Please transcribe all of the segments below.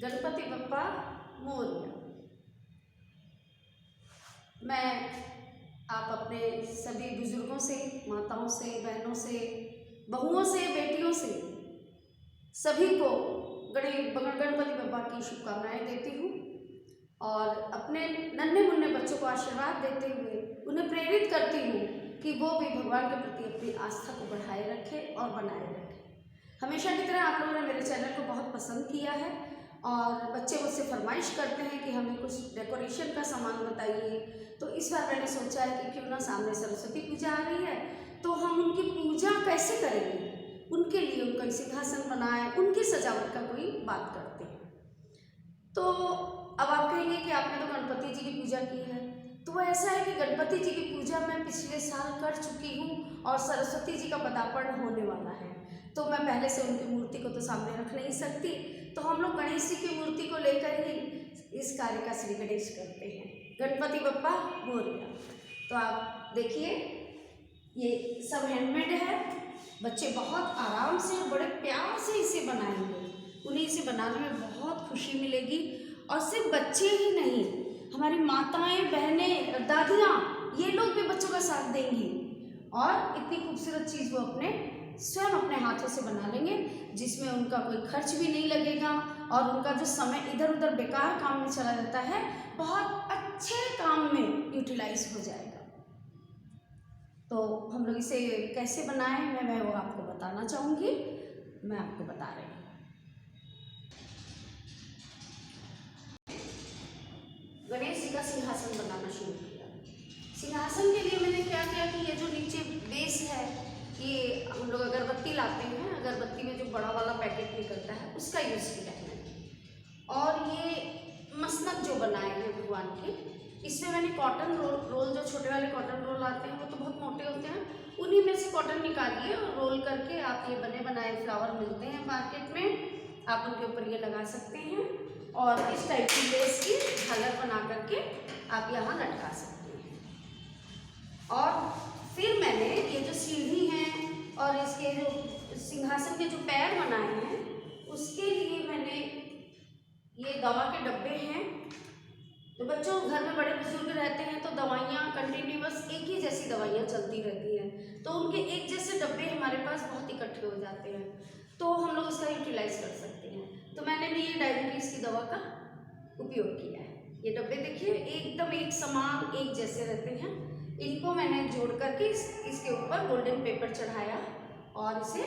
गणपति बप्पा मोरया। मैं आप अपने सभी बुजुर्गों से, माताओं से, बहनों से, बहुओं से, बेटियों से सभी को गणपति बप्पा की शुभकामनाएं देती हूँ और अपने नन्हे मुन्ने बच्चों को आशीर्वाद देते हुए उन्हें प्रेरित करती हूँ कि वो भी भगवान के प्रति अपनी आस्था को बढ़ाए रखें और बनाए रखें। हमेशा की तरह आप लोगों ने मेरे चैनल को बहुत पसंद किया है और बच्चे मुझसे फरमाइश करते हैं कि हमें कुछ डेकोरेशन का सामान बताइए। तो इस बार मैंने सोचा है कि क्यों ना सामने सरस्वती पूजा आ रही है तो हम उनकी पूजा कैसे करेंगे, उनके लिए उनका सिंहासन बनाए, उनकी सजावट का कोई बात करते हैं। तो अब आप कहेंगे कि आपने तो गणपति जी की पूजा की है, तो ऐसा है कि गणपति जी की पूजा मैं पिछले साल कर चुकी हूँ और सरस्वती जी का पदार्पण होने वाला है, तो मैं पहले से उनकी मूर्ति को तो सामने रख नहीं सकती। तो हम लोग गणेश जी की मूर्ति को लेकर ही इस कार्य का श्री गणेश करते हैं। गणपति बप्पा मोरया। तो आप देखिए ये सब हैंडमेड है, बच्चे बहुत आराम से और बड़े प्यार से इसे बनाएंगे, उन्हें इसे बनाने में बहुत खुशी मिलेगी। और सिर्फ बच्चे ही नहीं, हमारी माताएं, बहनें, दादियाँ, ये लोग भी बच्चों का साथ देंगी और इतनी खूबसूरत चीज़ वो अपने स्वयं अपने हाथों से बना लेंगे, जिसमें उनका कोई खर्च भी नहीं लगेगा और उनका जो समय इधर उधर बेकार काम में चला जाता है बहुत अच्छे काम में यूटिलाइज हो जाएगा। तो हम लोग इसे कैसे बनाएं मैं वो आपको बताना चाहूँगी। मैं आपको बता रही हूँ। गणेश जी का सिंहासन बनाना शुरू किया। सिंहासन के लिए मैंने क्या किया कि ये जो नीचे बेस है, ये हम लोग अगरबत्ती लाते हैं, अगरबत्ती में जो बड़ा वाला पैकेट निकलता है उसका यूज़ किया है मैंने। और ये मसनद जो बनाए हैं भगवान के, इसमें मैंने कॉटन रोल जो छोटे वाले कॉटन रोल आते हैं वो तो बहुत मोटे होते हैं, उन्हीं में से कॉटन निकालिए और रोल करके आप ये बने बनाए फ्लावर मिलते हैं मार्केट में, आप उनके ऊपर ये लगा सकते हैं और इस टाइप की लेस की झालर बना करके आप यहाँ लटका सकते हैं। और फिर मैंने ये जो सीढ़ी हैं और इसके जो सिंहासन के जो पैर बनाए हैं उसके लिए मैंने ये दवा के डब्बे हैं। तो बच्चों घर में बड़े बुजुर्ग रहते हैं तो दवाइयाँ कंटिन्यूअस एक ही जैसी दवाइयाँ चलती रहती हैं, तो उनके एक जैसे डब्बे हमारे पास बहुत इकट्ठे हो जाते हैं, तो हम लोग इसका यूटिलाइज कर सकते हैं। तो मैंने भी ये डायबिटीज़ की दवा का उपयोग किया है। ये डब्बे देखिए एकदम एक समान एक जैसे रहते हैं, इनको मैंने जोड़ करके इसके ऊपर गोल्डन पेपर चढ़ाया और इसे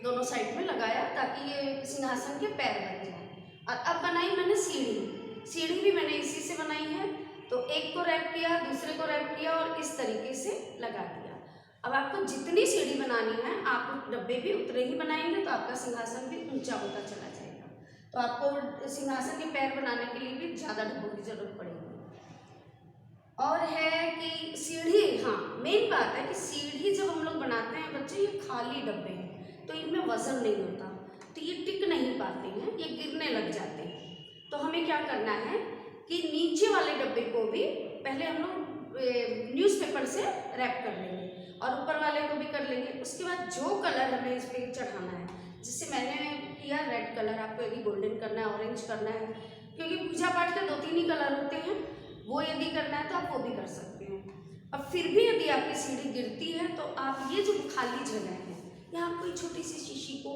दोनों साइड में लगाया ताकि ये सिंहासन के पैर बन जाए। और अब बनाई मैंने सीढ़ी भी मैंने इसी से बनाई है। तो एक को रैप किया, दूसरे को रैप किया और इस तरीके से लगा दिया। अब आपको जितनी सीढ़ी बनानी है आप डब्बे भी उतने ही बनाएंगे तो आपका सिंहासन भी ऊंचा होता चला जाएगा। तो आपको सिंहासन के पैर बनाने के लिए भी ज़्यादा डब्बों की जरूरत पड़ेगी। और है कि सीढ़ी, हाँ मेन बात है कि सीढ़ी जब हम लोग बनाते हैं बच्चे, ये खाली डब्बे हैं तो इनमें वजन नहीं होता, तो ये टिक नहीं पाते हैं, ये गिरने लग जाते हैं। तो हमें क्या करना है कि नीचे वाले डब्बे को भी पहले हम लोग न्यूज़पेपर से रैप कर लेंगे और ऊपर वाले को भी कर लेंगे। उसके बाद जो कलर हमें इस पर चढ़ाना है, जैसे मैंने किया रेड कलर, आपको यदि गोल्डन करना है, ऑरेंज करना है, क्योंकि पूजा पाठ के 2-3 ही कलर होते हैं, वो यदि करना है तो आप वो भी कर सकते हैं। अब फिर भी यदि आपकी सीढ़ी गिरती है तो आप ये जो खाली जगह है यहाँ कोई छोटी सी शीशी को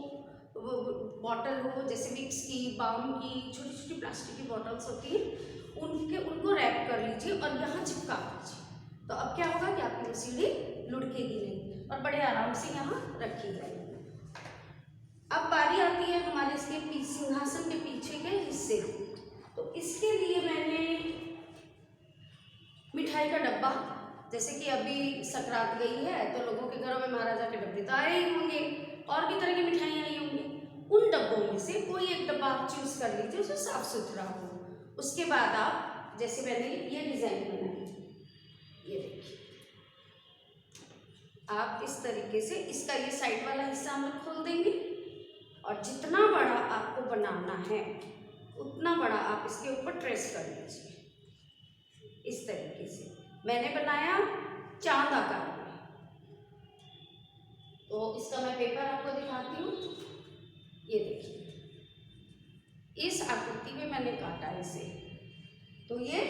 बॉटल हो, जैसे विक्स की, बाम की, छोटी छोटी प्लास्टिक की बॉटल्स होती हैं, उनको रैप कर लीजिए और यहाँ चिपका दीजिए। तो अब क्या होगा कि आपकी वो सीढ़ी लुढ़केगी नहीं और बड़े आराम से यहाँ रखी जाएगी। अब बारी आती है हमारे इसके सिंहासन के पीछे के हिस्से। तो इसके लिए मैंने मिठाई का डब्बा, जैसे कि अभी संक्रांत गई है तो लोगों के घरों में महाराजा के डब्बे तो आए ही होंगे और भी तरह की मिठाइयाँ आई होंगी। उन डब्बों में से कोई एक डब्बा आप चूज कर लीजिए, उसमें साफ सुथरा हो। उसके बाद आप, जैसे मैंने ये डिजाइन बनाई, ये देखिए, आप इस तरीके से इसका ये साइड वाला हिस्सा हम लोग खोल देंगे और जितना बड़ा आपको बनाना है उतना बड़ा आप इसके ऊपर ट्रेस कर लीजिए। इस तरीके से मैंने बनाया चांद आकार में। तो इसका मैं पेपर आपको दिखाती हूँ, ये देखिए इस आकृति में मैंने काटा इसे। तो ये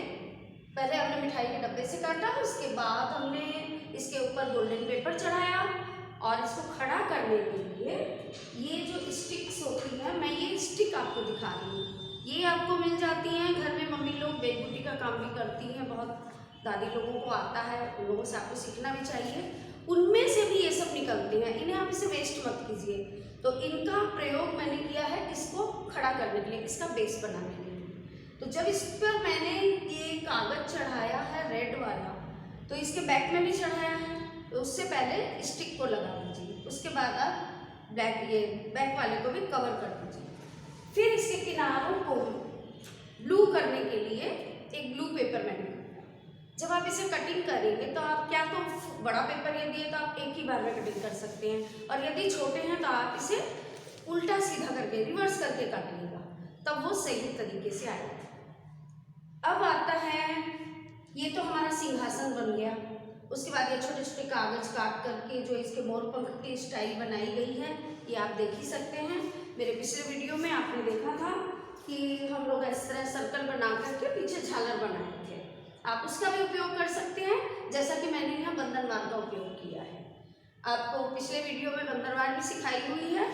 पहले हमने मिठाई के डब्बे से काटा, उसके बाद हमने इसके ऊपर गोल्डन पेपर चढ़ाया और इसको खड़ा करने के लिए ये जो स्टिक्स होती है, मैं ये स्टिक आपको दिखा रही हूँ। ये आपको मिल जाती हैं घर में, मम्मी लोग बेलबूटी का काम भी करती हैं, बहुत दादी लोगों को आता है, उन लोगों से आपको सीखना भी चाहिए। उनमें से भी ये सब निकलते हैं, इन्हें आप इसे वेस्ट मत कीजिए। तो इनका प्रयोग मैंने किया है इसको खड़ा करने के लिए, इसका बेस बनाने के लिए। तो जब इस पर मैंने ये कागज चढ़ाया है रेड वाला, तो इसके बैक में भी चढ़ाया है, तो उससे पहले स्टिक को लगा दीजिए, उसके बाद आप बैक वाले को भी कवर कर दीजिए। फिर इसके किनारों को ब्लू करने के लिए एक ब्लू पेपर मैंने, जब आप इसे कटिंग करेंगे तो आप क्या तो बड़ा पेपर यदि है तो आप एक ही बार में कटिंग कर सकते हैं, और यदि छोटे हैं तो आप इसे उल्टा सीधा करके रिवर्स करके काटिएगा, तब वो सही तरीके से आएगा। अब आता है, ये तो हमारा सिंहासन बन गया। उसके बाद ये छोटे छोटे कागज काट करके जो इसके मोर पंख की स्टाइल बनाई गई है, ये आप देख ही सकते हैं। मेरे पिछले वीडियो में आपने देखा था कि हम लोग इस तरह सर्कल बना करके पीछे झालर बनाए थे, आप उसका भी उपयोग कर सकते हैं, जैसा कि मैंने यहाँ बंधनवार का उपयोग किया है। आपको पिछले वीडियो में बंधनवार भी सिखाई हुई है,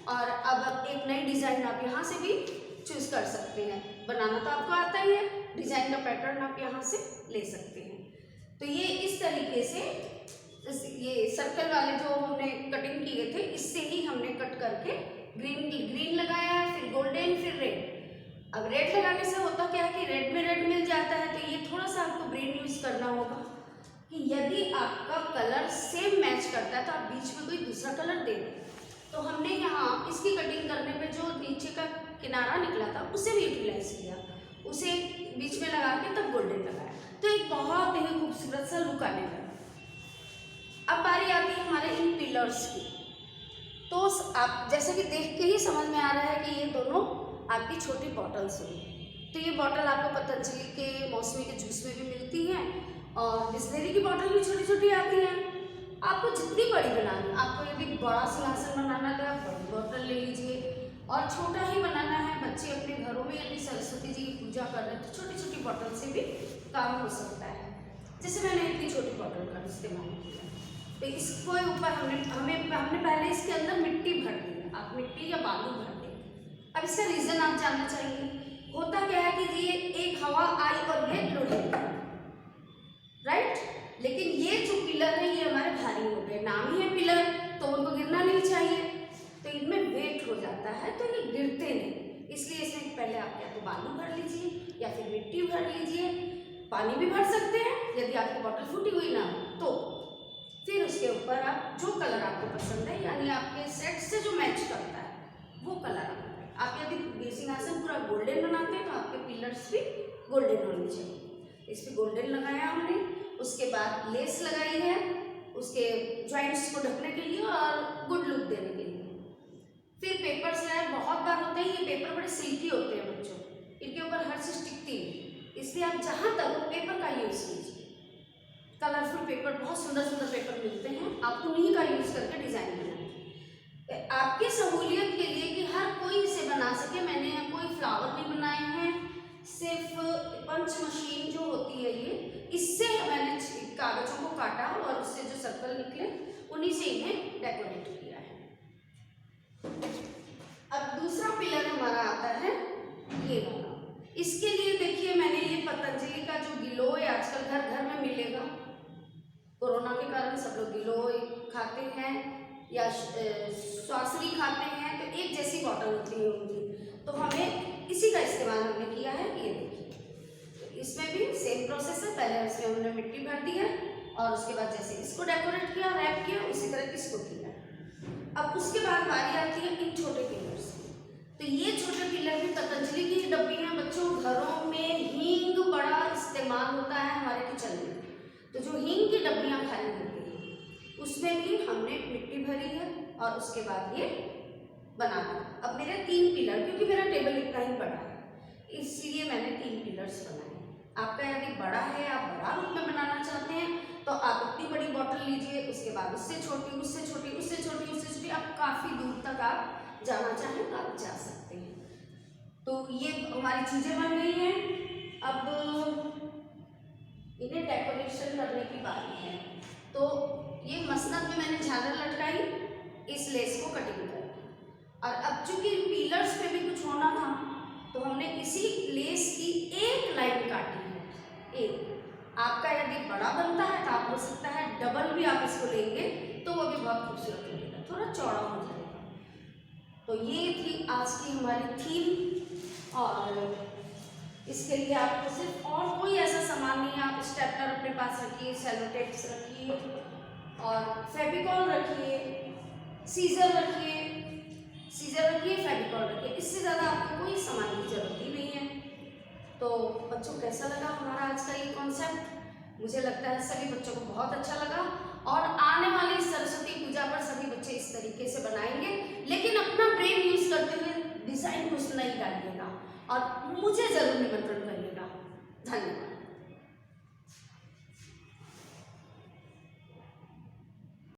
और अब एक नई डिज़ाइन आप यहाँ से भी चूज कर सकते हैं। बनाना तो आपको आता ही है, डिज़ाइन का पैटर्न आप यहाँ से ले सकते हैं। तो ये इस तरीके से ये सर्कल वाले जो हमने कटिंग किए थे, इससे ही हमने कट करके ग्रीन लगाया है, फिर गोल्डन, फिर रेड। अब रेड लगाने से होता क्या है कि रेड में रेड मिल जाता है, तो ये थोड़ा सा आपको ब्रेन यूज करना होगा कि यदि आपका कलर सेम मैच करता है तो आप बीच में कोई दूसरा कलर दे दें। तो हमने यहाँ इसकी कटिंग करने पे जो नीचे का किनारा निकला था उसे भी यूटिलाइज किया, उसे बीच में लगा के तब गोल्डन लगाया, तो एक बहुत ही खूबसूरत सा लुक आने लगा। अब बारी आती है हमारे इन पिलर्स की। तो आप जैसे कि देख के ही समझ में आ रहा है कि ये दोनों आपकी छोटी बॉटल्स हुई। तो ये बॉटल आपको पतंजलि के मौसमी के जूस में भी मिलती हैं, और बिस्लेरी की बॉटल भी छोटी छोटी आती हैं। आपको जितनी बड़ी बनानी, आपको यदि बड़ा सिंहासन बनाना है तो आप बड़ी बॉटल ले लीजिए, और छोटा ही बनाना है, बच्चे अपने घरों में यदि सरस्वती जी की पूजा कर रहे हैं तो छोटी छोटी बॉटल से भी काम हो सकता है। जैसे मैंने इतनी छोटी बॉटल का इस्तेमाल किया, तो इसको ऊपर हमने पहले इसके अंदर मिट्टी भर दी है, आप मिट्टी या बालू भर दें। अब इसका रीजन आप जानना चाहेंगे, होता क्या है कि ये एक हवा आई और ये लोहे, राइट, लेकिन ये जो पिलर है ये हमारे भारी हो गए, नाम ही है पिलर, तो उनको गिरना नहीं चाहिए, तो इनमें वेट हो जाता है, तो ये गिरते नहीं। इसलिए इसमें पहले आप या तो बालू भर लीजिए या फिर मिट्टी भर लीजिए, पानी भी भर सकते हैं यदि आपकी बॉटल फूटी हुई ना हो तो। फिर उसके ऊपर आप जो कलर आपको पसंद है, यानी आपके सेट से जो मैच करता है वो कलर आप यदि सिंहासन पूरा गोल्डन बनाते हैं तो आपके पिलर्स भी गोल्डन होने चाहिए। इस पर गोल्डन लगाया हमने, उसके बाद लेस लगाई है उसके जॉइंट्स को ढकने के लिए और गुड लुक देने के लिए। फिर पेपर स्लैब बहुत बार होते हैं, ये पेपर बड़े सिल्की होते हैं बच्चों, इनके ऊपर हर चीज टिकती है, इसलिए आप जहाँ तक पेपर का यूज़ कीजिए। कलरफुल पेपर, बहुत सुंदर सुंदर पेपर मिलते हैं, आप उन्हीं का यूज़ करके डिज़ाइन बनाएं आपकी सहूलियत के लिए कि हर कोई इसे बना सके। मैंने कोई फ्लावर नहीं बनाए हैं, सिर्फ पंच मशीन जो होती है ये, इससे मैंने कागजों को काटा और उससे जो सर्कल निकले उन्हीं से इन्हें डेकोरेट किया है। अब दूसरा पिलर हमारा आता है ये वाला। इसके लिए देखिए मैंने ये पतंजलि का जो गिलोय आजकल घर घर में मिलेगा, कोरोना के कारण सब लोग गिलोय खाते हैं या स्वासरी खाते हैं, तो एक जैसी बॉटल होती है उनकी, तो हमें इसी का इस्तेमाल हमने किया है। ये देखिए, तो इसमें भी सेम प्रोसेस है, पहले इसमें हमने मिट्टी भर दी है और उसके बाद जैसे इसको डेकोरेट किया, रैप किया, उसी तरह इसको किया। अब उसके बाद बारी आती है इन छोटे पिलर्स की। तो ये छोटे पिलर भी पतंजलि की डब्बी हैं बच्चों, घरों में हींग बड़ा इस्तेमाल होता है हमारे किचन में, तो जो हींग की डब्बियाँ खाली होती हैं उसमें भी हमने मिट्टी भरी है और उसके बाद ये बना दिया। अब मेरे 3 पिलर, क्योंकि मेरा टेबल इतना ही बड़ा है इसलिए मैंने 3 पिलर्स बनाए। आपका यदि बड़ा है, आप बड़ा रूप में बनाना चाहते हैं तो आप इतनी बड़ी बॉटल लीजिए, उसके बाद उससे छोटी, उससे छोटी, उससे छोटी, उससे छोटी, आप काफ़ी दूर तक आप जाना चाहें तो आप जा सकते हैं। तो ये हमारी चीजें बन गई हैं। अब इन्हें डेकोरेशन करने की बारी है। तो ये मसनद में मैंने झालर लटकाई, इस लेस को कटिंग कर, और अब चूंकि पिलर्स पे भी कुछ होना था तो हमने इसी लेस की एक लाइन काटी है। एक आपका यदि बड़ा बनता है तो आप हो सकता है डबल भी आप इसको लेंगे तो वो भी बहुत खूबसूरत लगेगा, थोड़ा चौड़ा हो जाएगा। तो ये थी आज की हमारी थीम, और इसके लिए आपको सिर्फ और कोई ऐसा सामान नहीं है। आप स्टेपलर अपने पास रखिए, सेलो टेप्स रखिए, और फेविकॉल रखिए, सीजर रखिए, फेविकॉल रखिए। इससे ज़्यादा आपको कोई सामान की जरूरत ही नहीं है। तो बच्चों, कैसा लगा हमारा आज का ये कॉन्सेप्ट? मुझे लगता है सभी बच्चों को बहुत अच्छा लगा, और आने वाली सरस्वती पूजा पर सभी बच्चे इस तरीके से बनाएंगे, लेकिन अपना ब्रेन यूज करते हुए डिजाइन कुछ नहीं डालिएगा, और मुझे जरूर निमंत्रण करिएगा। धन्यवाद।